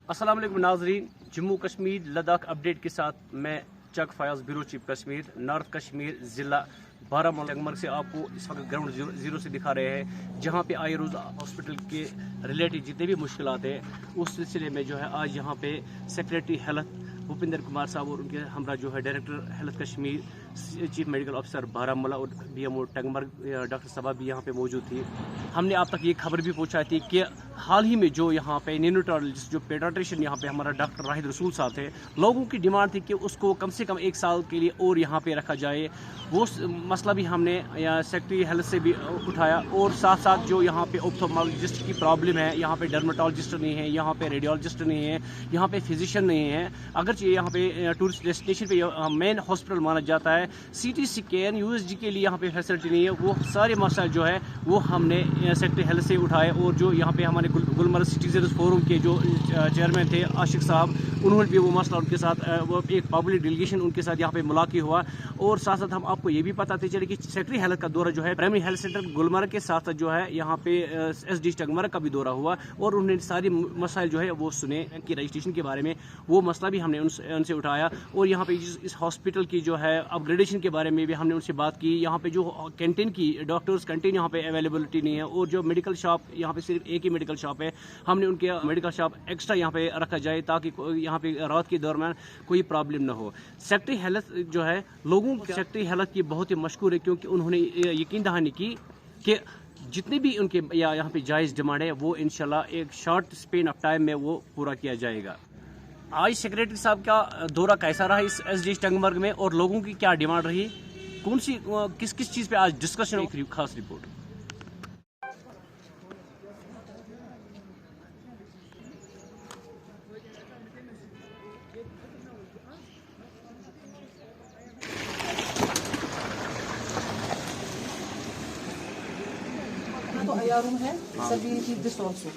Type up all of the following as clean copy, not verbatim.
अस्सलाम वालेकुम नाज़रीन, जम्मू कश्मीर लद्दाख अपडेट के साथ मैं Chak Fayaz bureau chief Kashmir north Kashmir ज़िला बारामूला टंगमर्ग से आपको इस वक्त ग्राउंड जीरो से दिखा रहे हैं, जहां पे आए रोज़ हॉस्पिटल के रिलेटेड जितने भी मुश्किलात हैं उस सिलसिले में जो है आज यहां पे सेक्रेटरी हेल्थ भूपिंदर कुमार साहब और उनके हमरा जो है director health Kashmir, chief medical officer Baramulla और BMO टंगमर्ग डॉक्टर साहबा भी यहाँ पे मौजूद थी। हमने आप तक ये खबर भी पहुँचाई थी कि हाल ही में जो यहाँ पे न्यूरोलॉजिस्ट जो पेडियाट्रिशियन यहाँ पे हमारा डॉक्टर राहिद रसूल साहब थे, लोगों की डिमांड थी कि उसको कम से कम 1 साल के लिए और यहाँ पे रखा जाए। वो मसला भी हमने सेक्रेटरी हेल्थ से भी उठाया और साथ साथ जो यहाँ पे ऑप्थेल्मोलॉजिस्ट की प्रॉब्लम है, यहाँ पे डर्मेटोलॉजिस्ट नहीं है, यहाँ पे रेडियोलॉजिस्ट नहीं है, यहाँ पे फिजिशियन नहीं है। अगर यहाँ पे टूरिस्ट डेस्टिनेशन पे मेन हॉस्पिटल माना जाता है, CT स्कैन USG के लिए यहाँ पे फैसिलिटी नहीं है। वो सारे मसाइल जो है वो हमने सेक्रेटरी हेल्थ से उठाए और जो यहाँ पे हमारे गुलमर्ग सिटीजन्स फोरम के जो चेयरमैन थे आशिक साहब, उन्होंने भी वो मसला उनके साथ वो एक पब्लिक डेलीगेशन उनके साथ यहाँ पे मुलाकात हुआ। और साथ साथ हम आपको ये भी बताते चले कि सेक्रेटरी हेल्थ का दौरा जो है प्राइमरी हेल्थ सेंटर गुलमर्ग के साथ जो है यहाँ पे SD टंगमर्ग का भी दौरा हुआ और उन्होंने सारी मसाइल जो है वो सुने कि रजिस्ट्रेशन के बारे में वो मसला भी हमने उनसे उठाया। और यहाँ पे इस हॉस्पिटल की जो है अपग्रेडेशन के बारे में भी हमने उनसे बात की। यहाँ पे जो कैंटीन की डॉक्टर्स कैंटीन यहाँ पे अवेलेबिलिटी नहीं है और जो मेडिकल शॉप यहाँ पे सिर्फ एक ही मेडिकल शॉप है, हमने उनके मेडिकल शॉप एक्स्ट्रा यहाँ पे रखा जाए ताकि यहाँ पे रात के दौरान कोई प्रॉब्लम ना हो। सेक्रेटरी हेल्थ जो है लोगों की सेक्रेटरी हेल्थ की बहुत ही मशहूर है क्योंकि उन्होंने यकीन दहानी की कि जितनी भी उनके यहाँ पे जायज़ डिमांड है वो इंशाल्लाह एक शॉर्ट स्पेन ऑफ टाइम में वो पूरा किया जाएगा। आज सेक्रेटरी साहब का दौरा कैसा रहा इस SD टंगमर्ग में और लोगों की क्या डिमांड रही, कौन सी किस किस चीज़ पे आज डिस्कशन, एक खास रिपोर्ट। तो IR रूम है सर, भी दिस ऑल्सो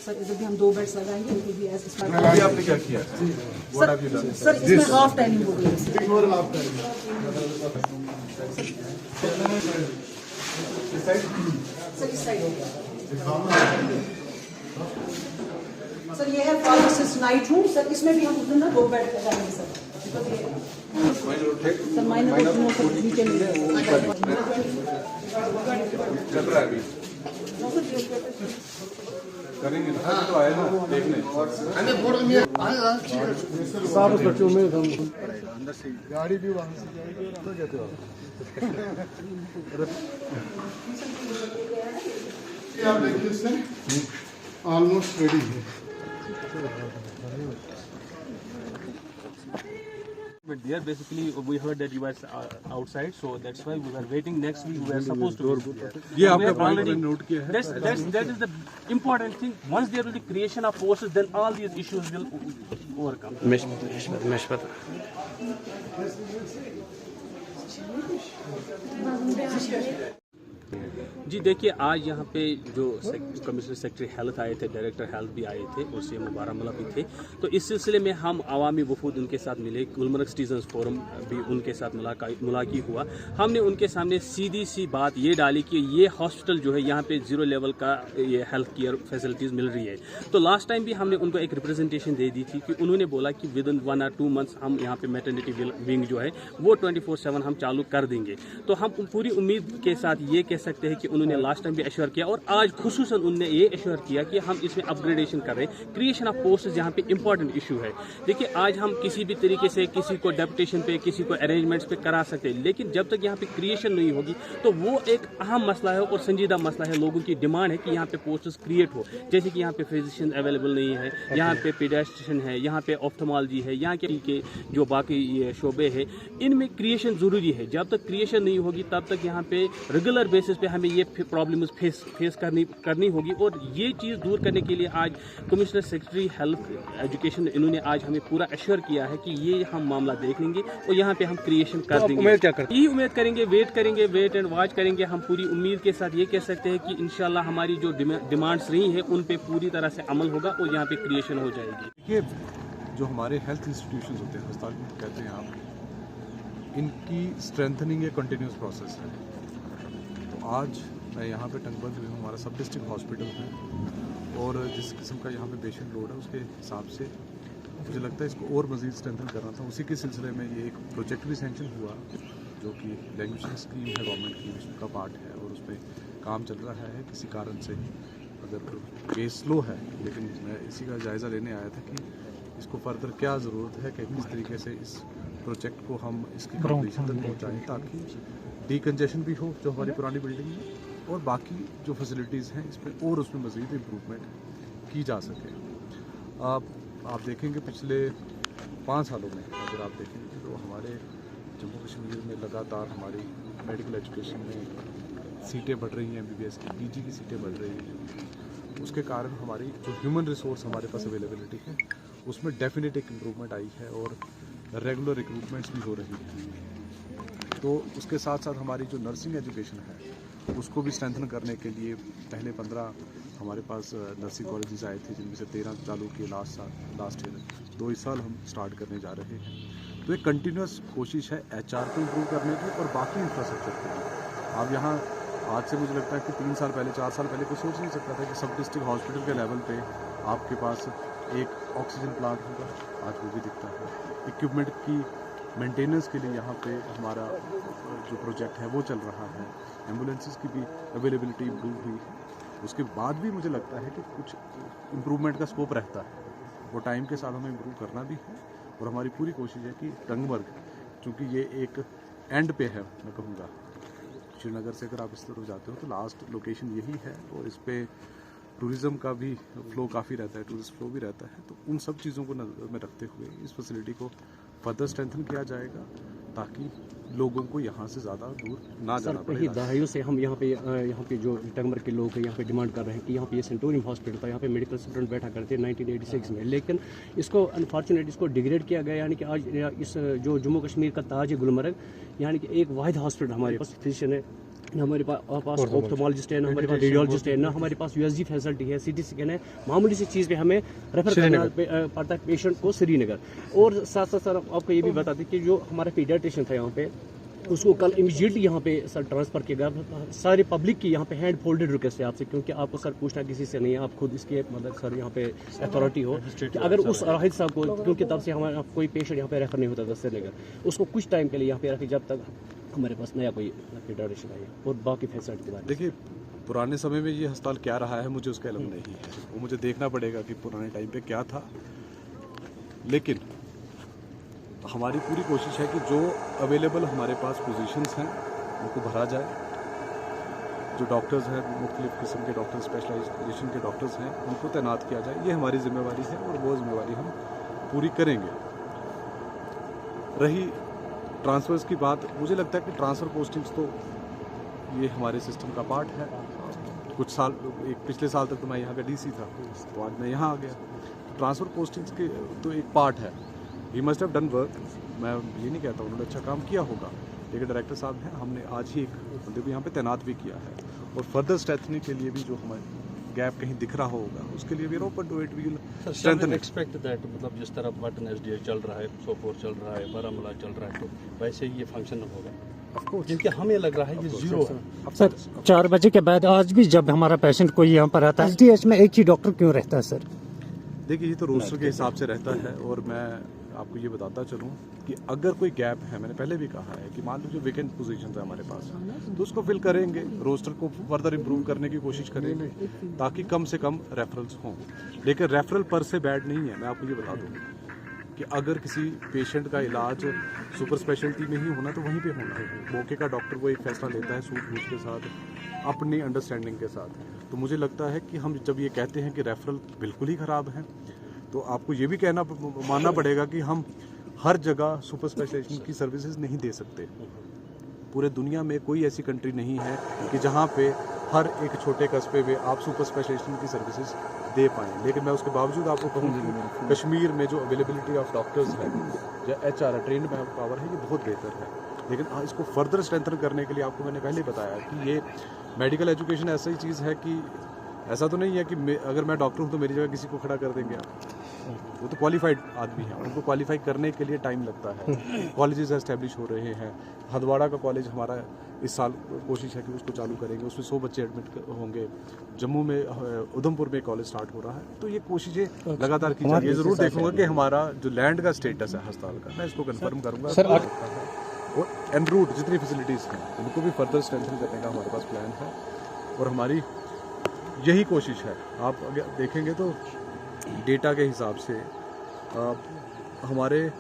सर, इधर भी हम 2 बेड्स लगाएंगे, इनको भी एज अभी आपने क्या किया सर इसमें हाफ टाइमिंग हो गई सर। इस साइड हो गया सर। ये है फार्मासिस्ट नाइट रूम सर, इसमें भी हम उधर ना 2 बेड लगाएंगे सर। सर माइनर नीचे चल रहा है अभी करेंगे ना, तो आए ना देखने सारे बच्चों में अंदर से गाड़ी भी वहां से जाएगी और अंदर जाते हो आप देखिए सर, ऑलमोस्ट रेडी है। But there basically we heard that you were outside, so that's why we were waiting. Next week we were supposed to be. ये आपका पॉइंट नोट किया है। That is the important thing. Once there will be creation of forces, then all these issues will overcome. जी देखिए, आज यहाँ पे जो commissioner secretary health आए थे, डायरेक्टर हेल्थ भी आए थे और CM बारामूला भी थे। तो इस सिलसिले में हम अवामी वफूद उनके साथ मिले, गुलमर्ग सिटीजन्स फोरम भी उनके साथ मुलाकात हुआ। हमने उनके सामने सीधी सी बात ये डाली कि ये हॉस्पिटल जो है यहाँ पे 0 लेवल का ये हेल्थ केयर फैसिलिटीज़ मिल रही है। तो लास्ट टाइम भी हमने उनको एक रिप्रेजेंटेशन दे दी थी कि उन्होंने बोला कि विद इन 1 or 2 मंथ्स हम यहाँ पे मैटरनिटी विंग जो है वो 24/7 हम चालू कर देंगे। तो हम पूरी उम्मीद के साथ ये कह सकते हैं कि उन्होंने लास्ट टाइम भी एश्योर किया और आज खुसूसन उन्होंने ये एश्योर किया कि हम इसमें अपग्रेडेशन कर रहे हैं। क्रिएशन ऑफ पोस्ट्स यहाँ पे इंपॉर्टेंट इशू है। देखिए, आज हम किसी भी तरीके से किसी को डेपुटेशन पे, किसी को अरेंजमेंट्स पे करा सकते हैं, लेकिन जब तक यहाँ पे क्रिएशन नहीं होगी तो वो एक अहम मसला है और संजीदा मसला है। लोगों की डिमांड है कि यहाँ पे पोस्ट्स क्रिएट हो, जैसे कि यहाँ पे फिजिशियन अवेलेबल नहीं है, यहाँ पे पीडियाट्रिशियन है, यहाँ पे ऑप्थेल्मोलॉजी है, यहाँ के जो बाकी ये शोबे है इनमें क्रिएशन ज़रूरी है। जब तक क्रिएशन नहीं होगी तब तक यहाँ पे रेगुलर बेसिस पे हमें ये प्रॉब्लम्स फेस करनी होगी। और ये चीज़ दूर करने के लिए आज कमिश्नर सेक्रेटरी हेल्थ एजुकेशन इन्होंने आज हमें पूरा एश्योर किया है कि ये हम मामला देख लेंगे और यहाँ पे हम क्रिएशन कर देंगे। यही उम्मीद करेंगे, वेट एंड वॉच करेंगे। हम पूरी उम्मीद के साथ ये कह सकते हैं कि इंशाल्लाह हमारी जो डिमांड्स रही हैं उन पे पूरी तरह से अमल होगा और यहाँ पे क्रिएशन हो जाएगी। देखिए, जो हमारे हेल्थ इंस्टीट्यूशंस होते हैं, अस्पताल कहते हैं आप, इनकी स्ट्रेंथनिंग एक कंटिन्यूस प्रोसेस है। तो आज मैं यहाँ पे टंगमर्ग में हमारा सब डिस्ट्रिक्ट हॉस्पिटल है और जिस किस्म का यहाँ पे पेशेंट लोड है उसके हिसाब से मुझे लगता है इसको और मज़ीद स्ट्रेंथन करना था। उसी के सिलसिले में ये एक प्रोजेक्ट भी सेंक्शन हुआ जो कि लैंग्वेज स्कीम है गवर्नमेंट की, उसका पार्ट है और उस पर काम चल रहा है। किसी कारण से अगर केस स्लो है, लेकिन मैं इसी का जायज़ा लेने आया था कि इसको फर्दर क्या ज़रूरत है कि किस तरीके से इस प्रोजेक्ट को हम इसकी कंप्लीशन तक पहुँचाएँ ताकि डीकंजेशन भी हो जो हमारी पुरानी बिल्डिंग है और बाकी जो फैसिलिटीज़ हैं इसमें और उसमें मज़ीद इम्प्रूवमेंट की जा सके। आप देखेंगे पिछले 5 सालों में अगर आप देखेंगे तो हमारे जम्मू कश्मीर में लगातार हमारी मेडिकल एजुकेशन में सीटें बढ़ रही हैं, MBBS की PG की सीटें बढ़ रही हैं। उसके कारण हमारी जो ह्यूमन रिसोर्स हमारे पास अवेलेबिलिटी है उसमें डेफिनेट एक इम्प्रूवमेंट आई है और रेगुलर रिक्रूटमेंट्स भी हो रही हैं। तो उसके साथ साथ हमारी जो नर्सिंग एजुकेशन है उसको भी स्ट्रेंथन करने के लिए पहले 15 हमारे पास नर्सिंग कॉलेजेस आए थे, जिनमें से 13 चालू किए लास्ट ईयर, 2 इस साल हम स्टार्ट करने जा रहे हैं। तो एक कंटिन्यूस कोशिश है HR को इम्प्रूव करने की और बाकी इंफ्रास्ट्रक्चर के लिए। अब यहाँ आज से मुझे लगता है कि 3 साल पहले 4 साल पहले कोई सोच नहीं सकता था कि सब डिस्ट्रिक्ट हॉस्पिटल के लेवल पे आपके पास एक ऑक्सीजन प्लांट होगा। आज वो भी दिखता है। इक्विपमेंट की मेंटेनेंस के लिए यहाँ पे हमारा जो प्रोजेक्ट है वो चल रहा है। एम्बुलेंसेस की भी अवेलेबिलिटी इम्प्रूव हुई है। उसके बाद भी मुझे लगता है कि कुछ इम्प्रूवमेंट का स्कोप रहता है, वो टाइम के साथ हमें इम्प्रूव करना भी है और हमारी पूरी कोशिश है कि टंगमर्ग, चूँकि ये एक एंड पे है, मैं कहूँगा श्रीनगर से अगर आप इस तरफ जाते हो तो लास्ट लोकेशन यही है और इस पर टूरिज़्म का भी फ्लो काफ़ी रहता है, टूरिस्ट फ्लो भी रहता है। तो उन सब चीज़ों को नज़र में रखते हुए इस फैसिलिटी को फर्दर स्ट्रेंथन किया जाएगा ताकि लोगों को यहाँ से ज़्यादा दूर ना जाना पड़े। कई दहाइयों से हम यहाँ पे जो टंगमर्ग के लोग हैं यहाँ पे डिमांड कर रहे हैं कि यहाँ पे ये सेंटोरियम हॉस्पिटल था, यहाँ पे मेडिकल स्टूडेंट बैठा करते 1986 में, लेकिन इसको अनफॉर्चुनेट इसको डिग्रेड किया गया। यानी कि आज इस जो जम्मू कश्मीर का ताज है गुलमर्ग, यानी कि एक वाहिद हॉस्पिटल हमारे पास फिजिशियन है, न हमारे पास ऑप्थोमोलॉजिस्ट है, न हमारे पास रेडियोलॉजिस्ट है, न हमारे पास USG फैसिलिटी है, CT स्कैन है। मामूली सी चीज़ पे हमें रेफर करना पड़ता है पेशेंट को श्रीनगर। और साथ साथ सर आपको ये भी बता दें कि जो हमारा पीडियाट्रिशियन था यहाँ पे, उसको कल इमीडिएटली यहाँ पे सर ट्रांसफ़र किया गया। सारे पब्लिक की यहाँ पे हैंड फोल्डेड रिक्वेस्ट है आपसे, क्योंकि आपको सर पूछना किसी से नहीं है, आप खुद इसके मतलब सर यहाँ पे अथॉरिटी हो कि अगर उस राहिद साहब को, क्योंकि तब से हमारा कोई पेशेंट यहाँ पे रेफर नहीं होता था श्रीनगर, उसको कुछ टाइम के लिए यहाँ पे रखे जब तक हमारे पास नया कोई पीडियाट्रिशियन आई और बाकी फैसिलिटी के बारे में। देखिए, पुराने समय में ये अस्पताल क्या रहा है मुझे उसका इल्म नहीं है, वो मुझे देखना पड़ेगा कि पुराने टाइम पे क्या था। लेकिन हमारी पूरी कोशिश है कि जो अवेलेबल हमारे पास पोजीशंस हैं उनको भरा जाए। जो डॉक्टर्स हैं, मुख्तलिफ किस्म के डॉक्टर, स्पेशलाइजेशन के डॉक्टर्स हैं, उनको तैनात किया जाए। ये हमारी जिम्मेवारी है और वो जिम्मेवारी हम पूरी करेंगे। रही ट्रांसफ़र्स की बात, मुझे लगता है कि ट्रांसफ़र पोस्टिंग्स तो ये हमारे सिस्टम का पार्ट है। कुछ साल, पिछले साल तक तो मैं यहाँ का DC था, तो आज मैं यहाँ आ गया। ट्रांसफ़र पोस्टिंग्स के तो एक पार्ट है। He must have done work, मैं ये नहीं कहता उन्होंने अच्छा काम किया होगा, लेकिन डायरेक्टर साहब हैं, हमने आज ही एक बंदे को यहाँ पे तैनात भी किया है और फर्दर स्ट्रेंथनिंग के लिए भी जो हमारे गैप कहीं दिख रहा होगा उसके लिए भी open to it, we will strengthen expect that. मतलब जिस तरह पाटन SDA चल रहा है, सोपोर चल रहा है, बारामूला चल रहा है, तो वैसे ही ये फंक्शन होगा, क्योंकि हमें लग रहा है ये जीरो है। सर 4 बजे के बाद आज भी जब हमारा पेशेंट कोई यहाँ पर आता है, SDH में एक ही डॉक्टर क्यों रहता है सर? देखिए, ये तो रोस्टर के हिसाब से रहता है और मैं आपको ये बताता चलूँ कि अगर कोई गैप है, मैंने पहले भी कहा है कि मान लो जो वेकेंट पोजीशन है हमारे पास, तो उसको फिल करेंगे, रोस्टर को फर्दर इम्प्रूव करने की कोशिश करेंगे ताकि कम से कम रेफरल्स हों। लेकिन रेफरल पर से बैड नहीं है। मैं आपको ये बता दूँ कि अगर किसी पेशेंट का इलाज सुपर स्पेशलिटी में ही होना तो वहीं पे होना है। मौके का डॉक्टर वो एक फैसला लेता है सूझबूझ के साथ, अपनी अंडरस्टैंडिंग के साथ। तो मुझे लगता है कि हम जब ये कहते हैं कि रेफरल बिल्कुल ही ख़राब है, तो आपको ये भी मानना पड़ेगा कि हम हर जगह सुपर स्पेशलाइजेशन की सर्विसेज नहीं दे सकते। पूरे दुनिया में कोई ऐसी कंट्री नहीं है कि जहाँ पे हर एक छोटे कस्बे में आप सुपर स्पेशलाइजेशन की सर्विसेज दे पाएँ। लेकिन मैं उसके बावजूद आपको कहूँ कि कश्मीर में जो अवेलेबिलिटी ऑफ डॉक्टर्स है या HR ट्रेंड मैन पावर है, ये बहुत बेहतर है। लेकिन इसको फर्दर स्ट्रेंथन करने के लिए आपको मैंने पहले बताया कि ये मेडिकल एजुकेशन ऐसी चीज़ है कि ऐसा तो नहीं है कि अगर मैं डॉक्टर हूँ तो मेरी जगह किसी को खड़ा कर देंगे आप। वो तो क्वालिफाइड आदमी है, उनको क्वालिफाई करने के लिए टाइम लगता है। कॉलेजेस एस्टेब्लिश हो रहे हैं। हदवाड़ा का कॉलेज हमारा इस साल कोशिश है कि उसको चालू करेंगे, उसमें 100 बच्चे एडमिट होंगे। जम्मू में उधमपुर में कॉलेज स्टार्ट हो रहा है। तो ये कोशिशें लगातार की जा रही है। ज़रूर देखूंगा कि हमारा जो लैंड का स्टेटस है अस्पताल का, मैं इसको कंफर्म करूंगा सर। और एन रूट जितनी फैसिलिटीज़ हैं उनको भी फर्दर स्ट्रेंथन करने का हमारे पास प्लान है और हमारी यही कोशिश है। आप अगर देखेंगे तो डेटा के हिसाब से हमारे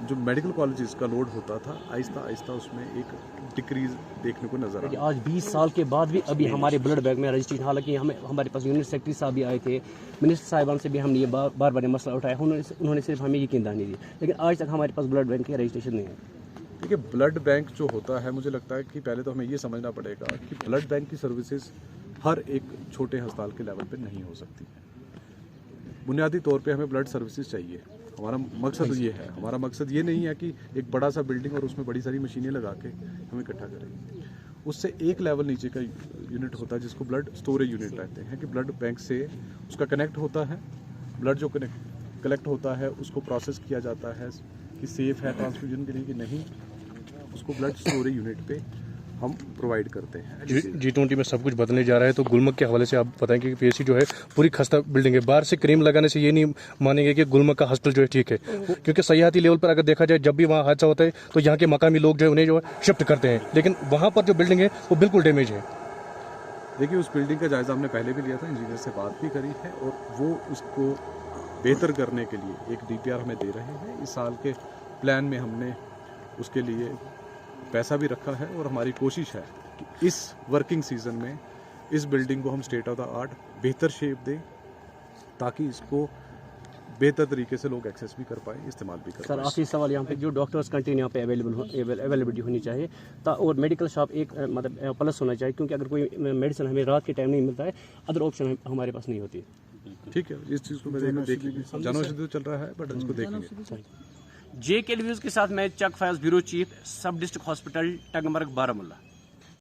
जो मेडिकल कॉलेजेस का लोड होता था, आहिस्ता आहिस्ता उसमें एक डिक्रीज देखने को नजर आ रहा है। आज 20 साल के बाद भी अभी हमारे ब्लड बैंक में रजिस्ट्रेशन, हालांकि हमारे पास यूनिट सेक्रेटरी साहब भी आए थे, मिनिस्टर साहिबान से भी हमने ये बार बार मसला उठाया, उन्होंने सिर्फ हमें यकीन दहानी दी, लेकिन आज तक हमारे पास ब्लड बैंक का रजिस्ट्रेशन नहीं है। देखिए, ब्लड बैंक जो होता है, मुझे लगता है कि पहले तो हमें ये समझना पड़ेगा कि ब्लड बैंक की सर्विसेज हर एक छोटे अस्पताल के लेवल पे नहीं हो सकती है। बुनियादी तौर पे हमें ब्लड सर्विसेज चाहिए। हमारा मकसद ये है, हमारा मकसद ये नहीं है कि एक बड़ा सा बिल्डिंग और उसमें बड़ी सारी मशीनें लगा के हम इकट्ठा करें। उससे एक लेवल नीचे का यूनिट होता है जिसको ब्लड स्टोरेज यूनिट कहते हैं, कि ब्लड बैंक से उसका कनेक्ट होता है, ब्लड जो कलेक्ट होता है उसको प्रोसेस किया जाता है कि सेफ है ट्रांसफ्यूजन के लिए कि नहीं, उसको ब्लड स्टोरेज यूनिट पे हम प्रोवाइड करते हैं। G20 में सब कुछ बदलने जा रहा है, तो गुलमर्ग के हवाले से आप बताएं कि पीएचसी जो है पूरी खस्ता बिल्डिंग है। बाहर से क्रीम लगाने से ये नहीं मानेंगे कि गुलमर्ग का हॉस्पिटल जो है ठीक है, क्योंकि सयाहती लेवल पर अगर देखा जाए जब भी वहाँ हादसा होता है तो यहाँ के मकामी लोग जो है उन्हें जो है शिफ्ट करते हैं, लेकिन वहाँ पर जो बिल्डिंग है वो बिल्कुल डैमेज है। देखिए, उस बिल्डिंग का जायज़ा हमने पहले भी लिया था, इंजीनियर से बात भी करी है और वो उसको बेहतर करने के लिए एक DPR हमें दे रहे हैं। इस साल के प्लान में हमने उसके लिए पैसा भी रखा है और हमारी कोशिश है कि इस वर्किंग सीजन में इस बिल्डिंग को हम स्टेट ऑफ द आर्ट बेहतर शेप दें, ताकि इसको बेहतर तरीके से लोग एक्सेस भी कर पाए, इस्तेमाल भी कर पाए। सर, आखिरी सवाल यहाँ पे, जो डॉक्टर्स कंटिन्यू यहाँ पे अवेलेबिलिटी होनी चाहिए और मेडिकल शॉप एक मतलब प्लस होना चाहिए, क्योंकि अगर कोई मेडिसिन हमें रात के टाइम नहीं मिलता है, अदर ऑप्शन हमारे पास नहीं होती। ठीक है, इस चीज़ को मैं देखेंगे। जनौषधि तो चल रहा है, बट इसको देखेंगे। JK न्यूज़ के साथ मैं चक फयाज, ब्यूरो चीफ, सब डिस्ट्रिक्ट हॉस्पिटल टंगमर्ग, बारामूला।